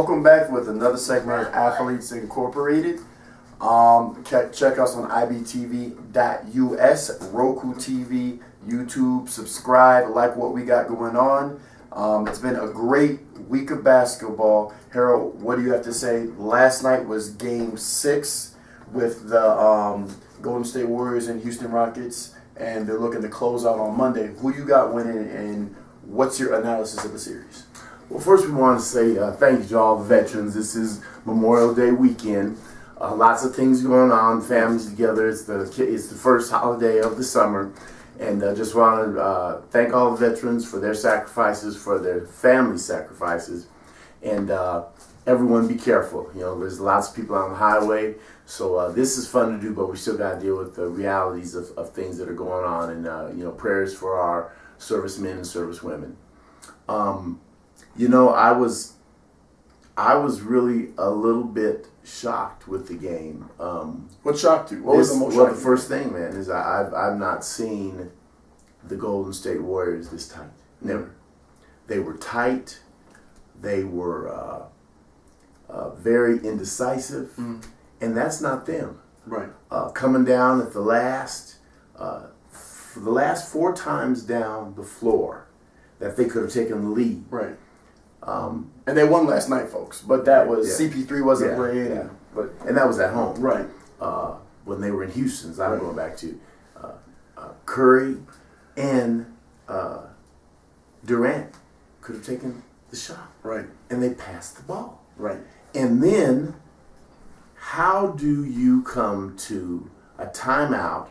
welcome back with another segment of Athletes Incorporated. Check us on ibtv.us, Roku TV, YouTube. Subscribe, like what we got going on. It's been a great week of basketball. Harold, what do you have to say? Last night was Game 6 with the Golden State Warriors and Houston Rockets, and they're looking to close out on Monday. Who you got winning, and what's your analysis of the series? Well, first we want to say thank you to all the veterans. This is Memorial Day weekend. Lots of things going on, families together. It's the first holiday of the summer. And just want to thank all the veterans for their sacrifices, for their family sacrifices. And everyone be careful. You know, there's lots of people on the highway. So this is fun to do, but we still got to deal with the realities of things that are going on. And, prayers for our servicemen and servicewomen. I was really a little bit shocked with the game. What shocked you? What was the most shocking? Well, the first thing, man, is I've not seen the Golden State Warriors this tight. Never. They were tight. They were very indecisive, and that's not them. Right. Coming down at the last 4 times down the floor that they could have taken the lead. Right. And they won last night, folks. But that was CP3 wasn't playing. Yeah. And that was at home. Right. When they were in Houston, so I'm going back to Curry and Durant could have taken the shot. Right. And they passed the ball. Right. And then, how do you come to a timeout?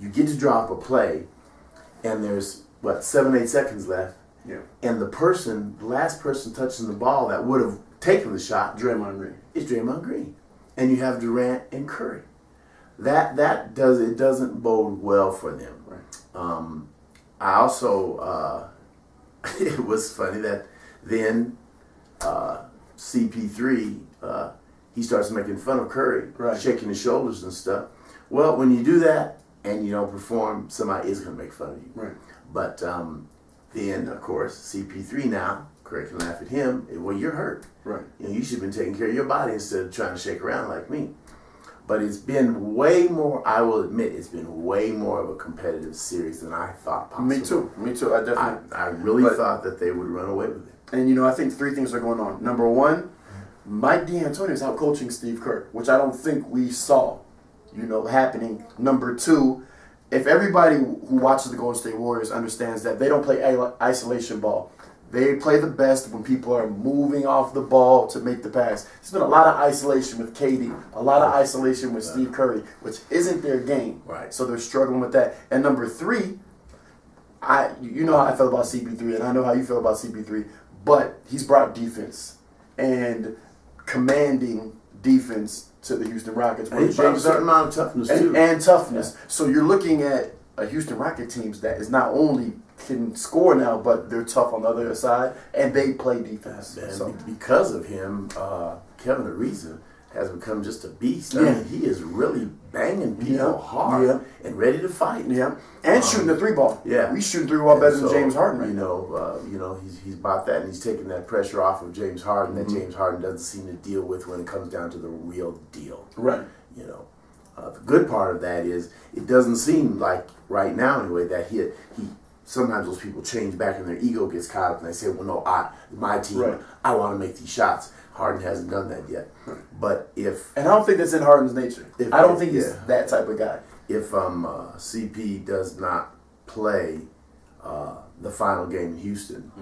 You get to drop a play, and there's 7-8 seconds left. Yeah. And the last person touching the ball that would have taken the shot, Draymond Green, is Draymond Green, and you have Durant and Curry. That doesn't bode well for them. Right. I also it was funny that then CP3 he starts making fun of Curry, right, shaking his shoulders and stuff. Well, when you do that and you don't perform, somebody is going to make fun of you. Right. But then, of course, CP3 now, Curry can laugh at him. Well, you're hurt. Right. You should have been taking care of your body instead of trying to shake around like me. But it's been way more, I will admit, it's been way more of a competitive series than I thought possible. Me too. I definitely. I really thought that they would run away with it. And, I think 3 things are going on. Number 1, Mike D'Antoni is out coaching Steve Kerr, which I don't think we saw, happening. Number 2, if everybody who watches the Golden State Warriors understands that they don't play isolation ball. They play the best when people are moving off the ball to make the pass. There's been a lot of isolation with KD, a lot of isolation with Steve Curry, which isn't their game. Right. So they're struggling with that. And number 3, you know how I feel about CP3, and I know how you feel about CP3, but he's brought defense and commanding defense to the Houston Rockets. And he's brought a certain amount of toughness, too. And toughness. Yeah. So you're looking at a Houston Rocket team that is not only can score now, but they're tough on the other side, and they play defense. And because of him, Kevin Ariza has become just a beast. Yeah. I mean, he is really banging people hard and ready to fight. Yeah, and shooting the 3-ball. Yeah, he's shooting 3-ball better than James Harden. Right he's bought that, and he's taking that pressure off of James Harden that James Harden doesn't seem to deal with when it comes down to the real deal. Right. The good part of that is it doesn't seem like right now anyway that he sometimes those people change back and their ego gets caught up and they say, well, no, my team, I want to make these shots. Harden hasn't done that yet. Right. But and I don't think that's in Harden's nature. I don't think he's that type of guy. If CP does not play the final game in Houston,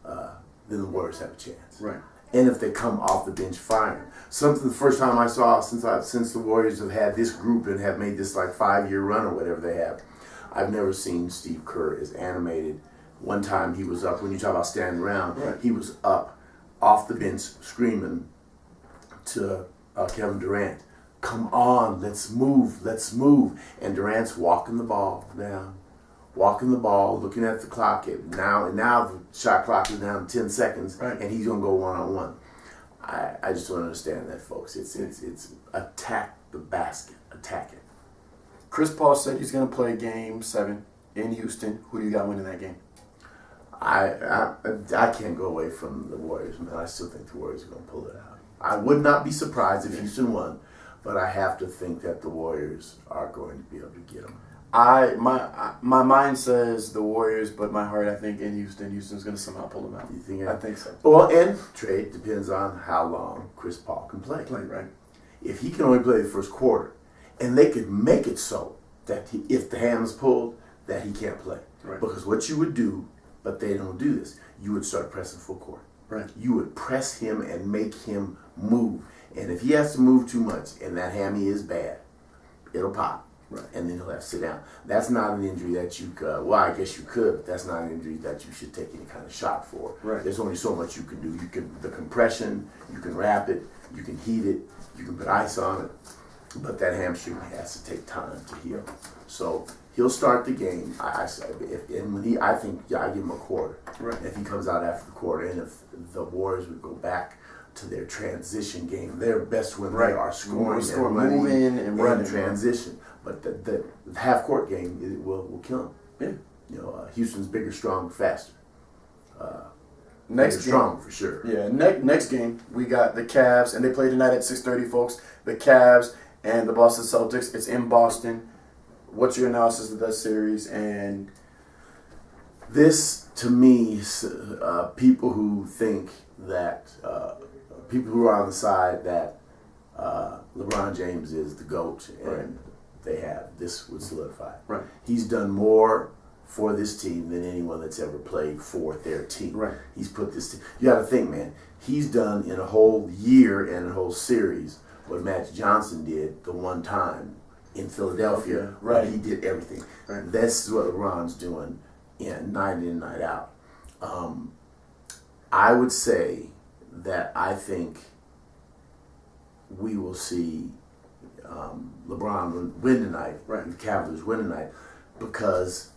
then the Warriors have a chance. Right. And if they come off the bench firing. Something the first time I saw since the Warriors have had this group and have made this 5-year run or whatever they have, I've never seen Steve Kerr as animated. One time he was up, when you talk about standing around, he was up off the bench screaming to Kevin Durant, come on, let's move. And Durant's walking the ball down, looking at the clock. Now the shot clock is down to 10 seconds, and he's going to go one-on-one. I just don't understand that, folks. It's attack the basket, attack it. Chris Paul said he's going to play Game 7 in Houston. Who do you got winning that game? I can't go away from the Warriors, man. I still think the Warriors are going to pull it out. I would not be surprised if Houston won, but I have to think that the Warriors are going to be able to get them. My mind says the Warriors, but my heart, I think, in Houston's going to somehow pull them out. You think? I think so. Well, and Trey, it depends on how long Chris Paul can play. Right. If he can only play the first quarter, and they could make it so that if the ham is pulled, that he can't play. Right. Because what you would do, but they don't do this, you would start pressing full court. Right. You would press him and make him move. And if he has to move too much, and that hammy is bad, it'll pop. Right. And then he'll have to sit down. That's not an injury that you could, well, I guess you could, but that's not an injury that you should take any kind of shot for. Right. There's only so much you can do. The compression, you can wrap it, you can heat it, you can put ice on it, but that hamstring has to take time to heal. So he'll start the game. I give him a quarter. Right. If he comes out after the quarter, and if the Warriors would go back to their transition game, they're best when they are scoring and running moving and running transition. But the half court game will kill him. Yeah. Houston's bigger, stronger, faster. Next game, strong for sure. Yeah. Next game we got the Cavs, and they play tonight at 6:30, folks. The Cavs and the Boston Celtics. It's in Boston. What's your analysis of that series? And this, to me, people who think that people who are on the side that LeBron James is the GOAT and this would solidify. Right. He's done more for this team than anyone that's ever played for their team. Right. He's put this team. You got to think, man. He's done in a whole year and a whole series what Magic Johnson did the one time in Philadelphia. Right. He did everything. Right. That's what LeBron's doing night in, night out. I would say that I think we will see LeBron win tonight, right. The Cavaliers win tonight, because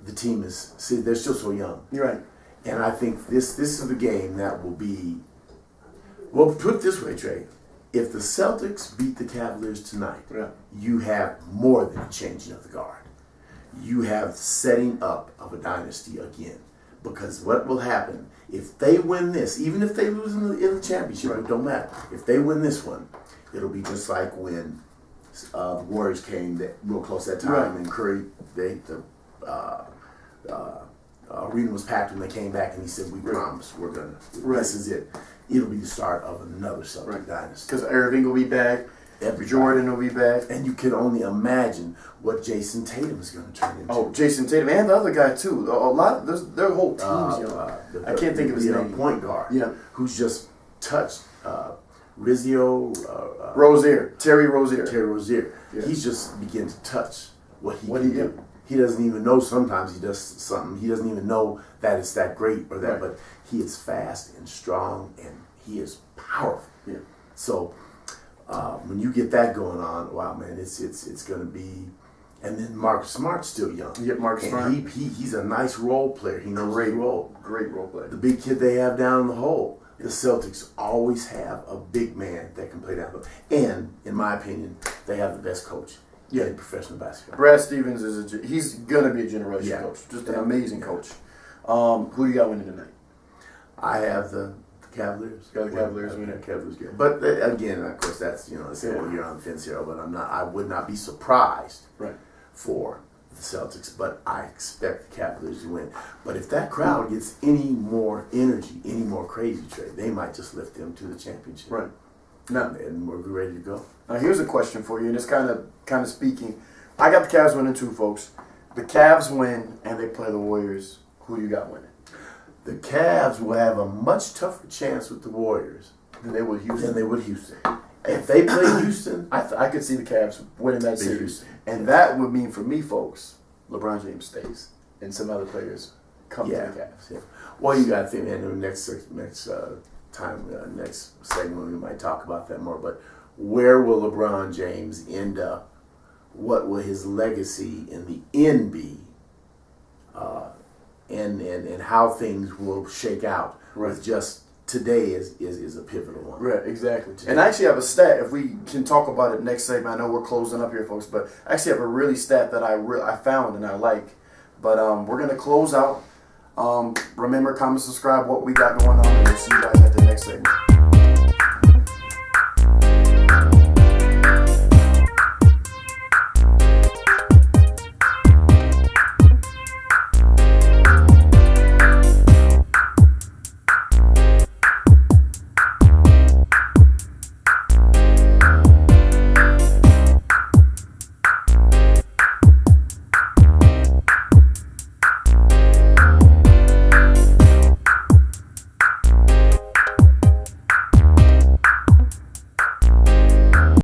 the team they're still so young. You're right. And I think this is the game that will be, well, put it this way, Trey. If the Celtics beat the Cavaliers tonight, you have more than a changing of the guard. You have setting up of a dynasty again. Because what will happen, if they win this, even if they lose in the championship, it don't matter. If they win this one, it'll be just like when the Warriors came real close that time, and Curry, the arena was packed when they came back, and he said, "We promise, we're gonna. This is it. It'll be the start of another Celtic dynasty." Because Irving will be back, Jordan will be back, and you can only imagine what Jason Tatum is going to turn into. Oh, Jason Tatum and the other guy too. A lot. Their whole team's I can't think of his name. Point guard. Yeah. Who's just touched Rizio. Rozier. Terry Rozier. Terry Rozier. Yeah. He's just beginning to touch what he can do. He doesn't even know. Sometimes he does something. He doesn't even know that it's that great or that. But he is fast and strong, and he is powerful. Yeah. So when you get that going on, wow, man, it's going to be. And then Marcus Smart's still young. Yeah, Marcus Smart. He's a nice role player. He knows his role. Great role player. The big kid they have down in the hole. The Celtics always have a big man that can play down the hole. And, in my opinion, they have the best coach in professional basketball. Brad Stevens he's going to be a generational coach. Just an amazing coach. Who you got winning tonight? I have the Cavaliers. Got the Cavaliers winning. Cavaliers good. But again, of course, that's you're on the fence here. But I would not be surprised for the Celtics. But I expect the Cavaliers to win. But if that crowd gets any more energy, any more crazy, Trey, they might just lift them to the championship. Right. Now, and we're ready to go. Now here's a question for you, and it's kind of speaking. I got the Cavs winning too, folks. The Cavs win, and they play the Warriors. Who you got winning? The Cavs will have a much tougher chance with the Warriors than they would Houston. If they play Houston, I could see the Cavs winning that series. And that would mean for me, folks, LeBron James stays, and some other players come to the Cavs. Yeah. Well, you got to think, man, in the next segment we might talk about that more. But where will LeBron James end up? What will his legacy in the end be? And how things will shake out with just today is a pivotal one. Right, exactly. Today. And I actually have a stat, if we can talk about it next segment. I know we're closing up here, folks, but I actually have a really stat that I found and I like. But we're going to close out Remember, comment, subscribe, what we got going on, and we'll see you guys at the next segment.